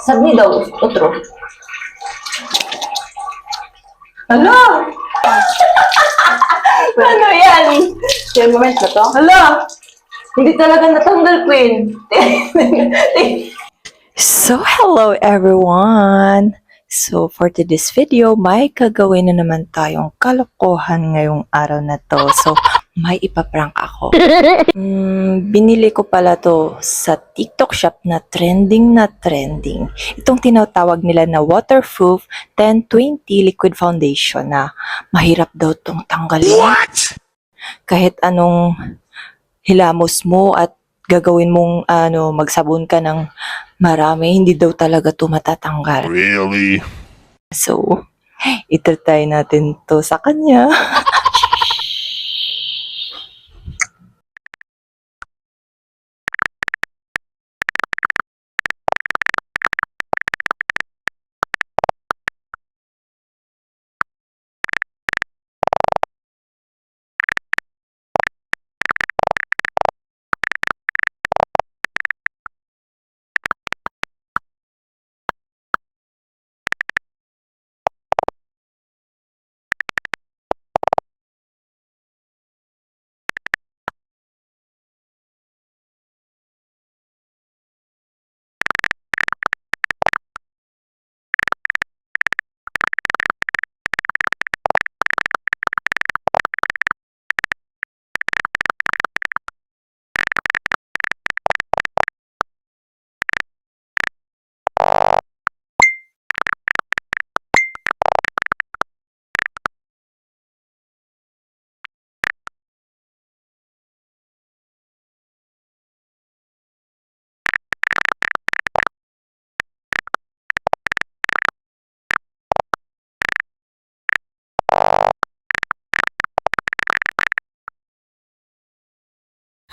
Sabi daw, utro. Hala! Ano yan? Yung moment na to? Hala! Hindi talaga natanggal, Queen. So, hello everyone! So, for today's video, may gagawin na naman tayong kalokohan ngayong araw na to. So, may ipaprank ako. Binili ko pala to sa TikTok shop na trending na trending. Itong tinatawag nila na waterproof 1020 liquid foundation na mahirap daw tong tanggalin. What? Kahit anong hilamos mo at gagawin mong magsabon ka ng marami, hindi daw talaga to matatanggal. Really? So, itry natin to sa kanya.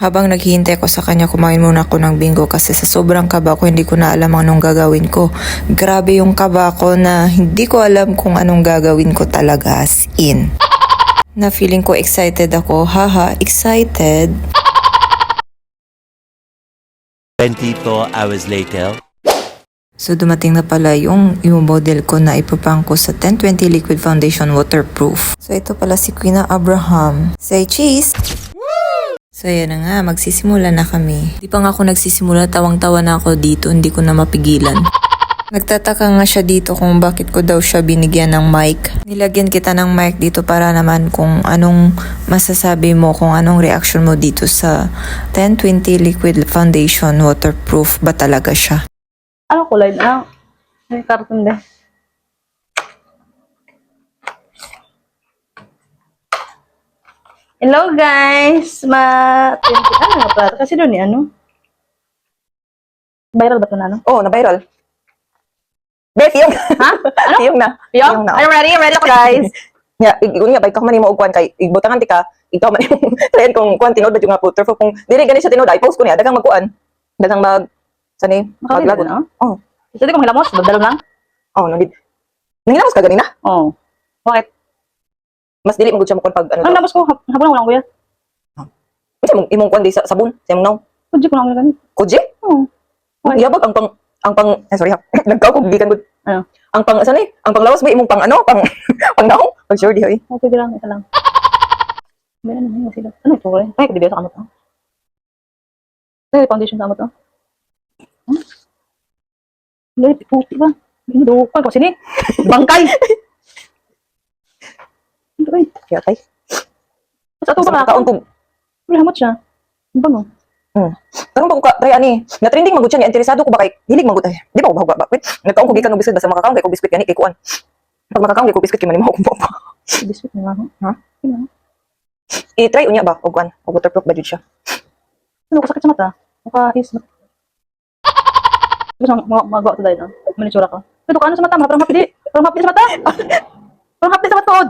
Habang naghihintay ko sa kanya, kumain muna ako ng bingo kasi sa sobrang kaba ko, hindi ko na alam anong gagawin ko. Grabe yung kaba ko na hindi ko alam kung anong gagawin ko talaga, as in. Na feeling ko excited ako, haha, excited. 24 hours later. So dumating na pala yung model ko na ipaprank ko sa 1020 liquid foundation waterproof. So ito pala si Queen Abraham. Say cheese! So yan na nga, magsisimula na kami. Di pa nga ako nagsisimula, tawang-tawa na ako dito, hindi ko na mapigilan. Nagtataka nga siya dito kung bakit ko daw siya binigyan ng mic. Nilagyan kita ng mic dito para naman kung anong masasabi mo, kung anong reaction mo dito sa 1020 liquid foundation waterproof ba talaga siya. Ano kulay na? May karton din. Hello guys! Ano nga ba? Kasi doon ano? Viral ba ito na ano? Oh, na-viral. Beth, yung... Ha? Ano? yung na. Yung? I'm ready? I'm ready ako guys! Nga, igun nga, bay ka man mo og kwan kay igbutangan ti ka, ikaw man yung trend kung kwan tinod ba yung nga waterproof kung dili gani siya tinod ay post ko niya dagang magkuan. Dagang sani maglagon. no? Oh. Kasi kung hilamos, dagdalo lang? Oh, no need. Nangilamos ka ganina? Oo. Bakit? Mas dili magud siya mo kung pag Ano labas ko? Hapon lang kuya. Kasi imong kwan di sa sabon, sa imong naw. Kudji ko lang kuya ganun. Kuje? Oo. Yabag ang pang sorry ha. Nagkaukugikan gud. Ano? Ang pang sani? Ang panglawas ba imong pang pang naong? Pag sure di hoy. Okay lang, isa lang. Meron na sila. Ano ito kuya? Ay, kadibiya sa kamot to. Ay, foundation sa kamot to. Lali, puti ba? Hindi ko sini. Bangkay! Ay, Kaya tay. sa ato ba Kaon ako? ko. Wala hamot siya. Ano ba no? Tarong pa ko ka, try ani, na trending magud siya, interesado ko ba kay hilig magud ay. Di ba ko ba wait. Nagkaon ko gikan og biscuit basta makakaon kay ko biscuit gani kay kuan. Pag makakaon kay ko biscuit kay man mo ko pa. Biscuit na ako. Ha? Ano? I-try unya ba og kuan, og waterproof ba jud siya. Ano ko sakit sa mata? Maka-is. Gusto mo magawa ito dahil no? Manitsura ko. Ito ka ano sa mata? Parang hapdi. Parang hapdi sa mata. Parang hapdi sa matod.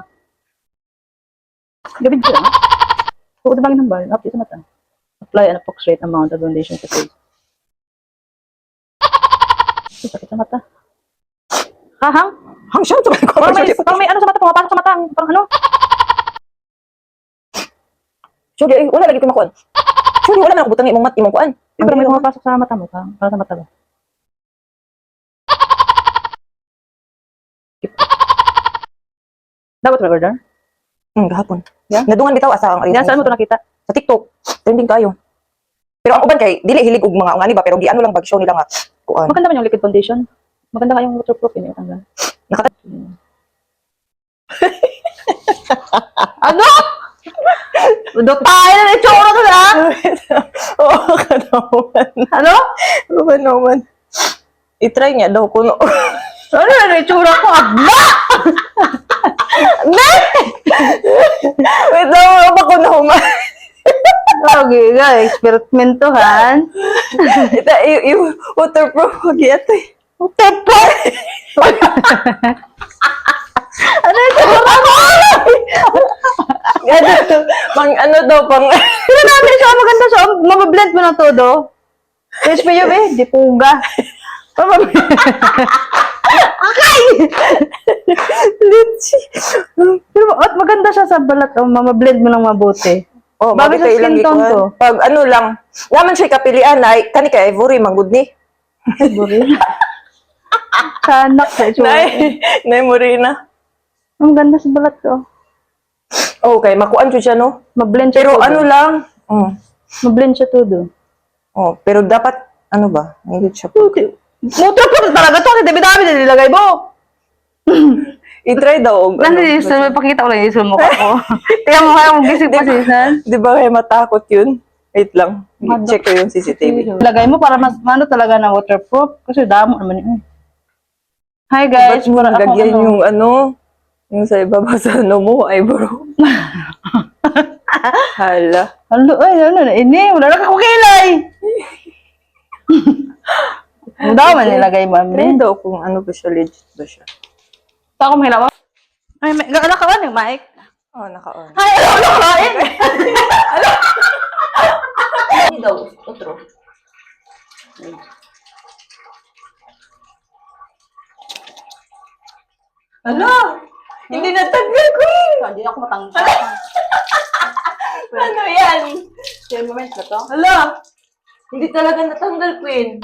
Gabig siya. Huwag na bagay ng bal. Hapdi sa mata. Apply an approximate amount of foundation sa face. Sakit sa mata. Hahang? Hang siya to ko. Parang may ano sa mata. Pumapasok sa mata. Parang ano? Sure, ay wala lagi ko makuan. Sure, wala man ako butang imong mat imong kuan. Parang may pumapasok sa mata mo. Parang sa mata ba? Dapat pre-order? Gahapon. Yeah? Nadungan bitaw asa ang Yan, saan mo ito nakita? Sa TikTok. Trending kayo. Pero ang uban kay dili hilig og mga ungani ba pero gi ano lang bag show nila nga kuan. Maganda man yung liquid foundation. Maganda kayong waterproof yun. Yung ano? Dok tayo na itsura ko na! Oo, kanaman. Ano? Oo, kanaman. I-try niya daw kuno. Ano na itsura ko? Abla! Wait daw ba kuno man. Okay, guys. Eksperimentohan. Ita yung waterproof gi atoy. Waterproof? Ano itsura ko? Pang ano daw pang Pero namin siya, maganda siya. Mabablend mo na todo. Yes, pa yun eh. Di puga. Okay! litchi. Pero at maganda siya sa balat. Oh, mamablend mo ng mabuti. Oh, Bagay sa kay skin ilang tone ikuan. to. Pag ano lang, naman siya kapilian ay kani kay Ivory manggod ni. Buri. Sanak sa itsura. Nay Morena. Ang ganda sa balat ko. Okay, makuan jud siya no. Mablend siya Pero todo. ano lang. Mablend siya todo. Oh, pero dapat ano ba? Hindi siya. Waterproof talaga to. Kasi dami-dami na nilagay mo. I-try daw og ano. Nandito sa pakita ko lang yung mukha ko. Tingnan mo kaya mong gising pa siya. Di ba kaya matakot yun? Wait lang. Check ko yung CCTV. Lagay mo para mas ano talaga na waterproof. Kasi damo naman yun. Hi guys. Ba't mo Para ako nagagyan ano. yung ano? Yung sa ibaba sa ano mo, eyebrow. Hala. Ano, ay, ano na, ini, wala na kakukilay. Ang dami man nilagay mo, Try amin. daw kung ano ba siya, legit ba siya. Ito ako mahila mo. Ay, may, gano'n ka ba yung mic? Oh, naka-on. Ay, ano ka kain? Hindi daw, otro. Ano? Hindi natanggal ko yun. Hindi ako matanggal. Ano yan? Same moment na to? Hala! Hindi talaga natanggal, Queen.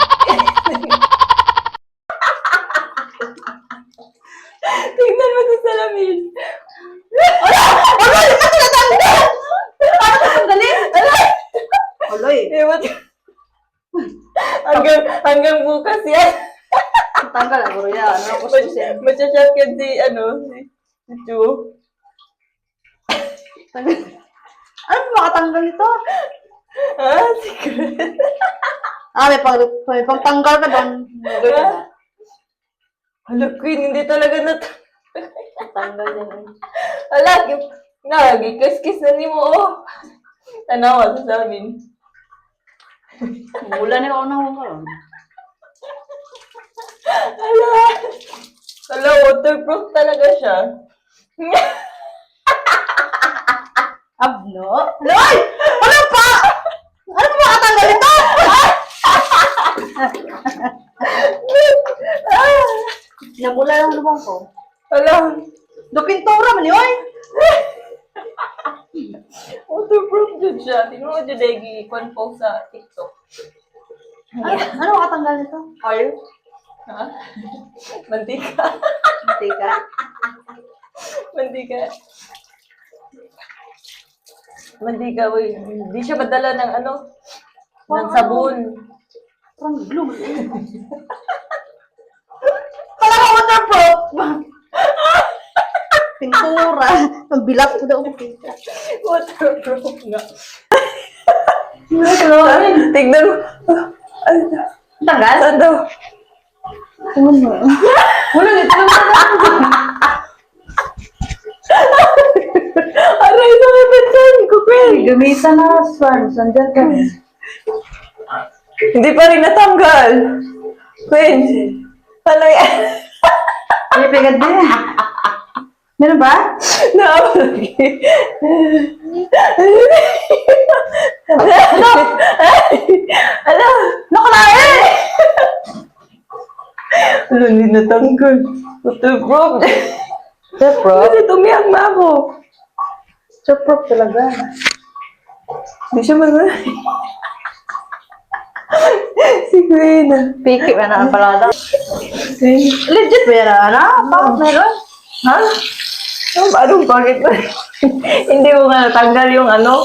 Tingnan mo sa salamin. Ano? Hindi ka tinatanggal! Paano ka tanggalin? Aloy. Ewan. hanggang bukas yan. Tanggal, aguro yan. Ano ko susin? Macha-shock yan si, si Chu. Ano makatanggal nito? Ha? Secret. May pagtanggal ka doon. Hala, Queen, hindi talaga Tanggal yan. Hala, nagikis-kis na ni mo, oh. Tanawa sa amin. Mula nila ako nang huwag. Hala, waterproof talaga siya. Abno? Loy! Ano pa? Ano pa makatanggal ito? Namula yung lubang ko. Hala, Do pintura man yun. waterproof dyan siya. Tingnan mo dyan, Degi, po sa TikTok. Ano makatanggal nito? Oil? Ha? Mantika. Mantika? Mantika. Mantika, uy. Hindi siya madala ng ng sabon. Parang glue man yun. Pala ka waterproof! Pintura. Ang bilat ko daw. Waterproof nga. Ano? Tignan mo. Tanggal? Saan daw? Wala nito. Aray, nakapinsan ko, Queen. Gamitan na swan. Sandyan ka. Hindi pa rin natanggal. Queen. Ano yan? Ay, pagad din. Meron ba? Naawagi. Ano? Nakalain! Ano, hindi natanggal. Waterproof. Waterproof? Kasi tumiyak na ako. Waterproof talaga. Hindi siya si Queen. Piki ba na ang palada? Queen. Legit ba yan, ano? Bakit meron? Ha? Ano, bakit ba? Hindi mo nga natanggal yung ano?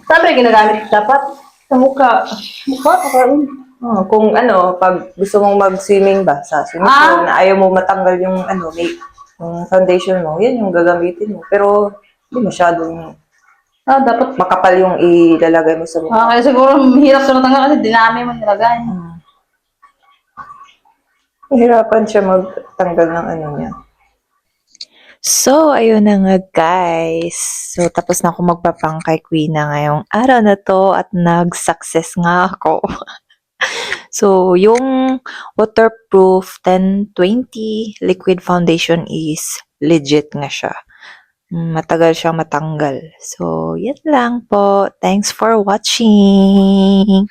Sabi ginagamit dapat sa mukha. Mukha, kakain. Oh, kung ano, pag gusto mong mag-swimming ba sa swimming pool, na ayaw mo matanggal yung ano, yung foundation mo, yan yung gagamitin mo. Pero, hindi masyadong Dapat. makapal yung ilalagay mo sa mukha. Kaya siguro mahirap sa natanggal kasi dinami mo nilagay. Hirapan siya magtanggal ng ano niya. So, ayun na nga guys. So, tapos na ako magpaprank kay Queen na ngayong araw na to at nag-success nga ako. So, yung waterproof 1020 liquid foundation is legit nga siya. Matagal siyang matanggal. So, yan lang po. Thanks for watching!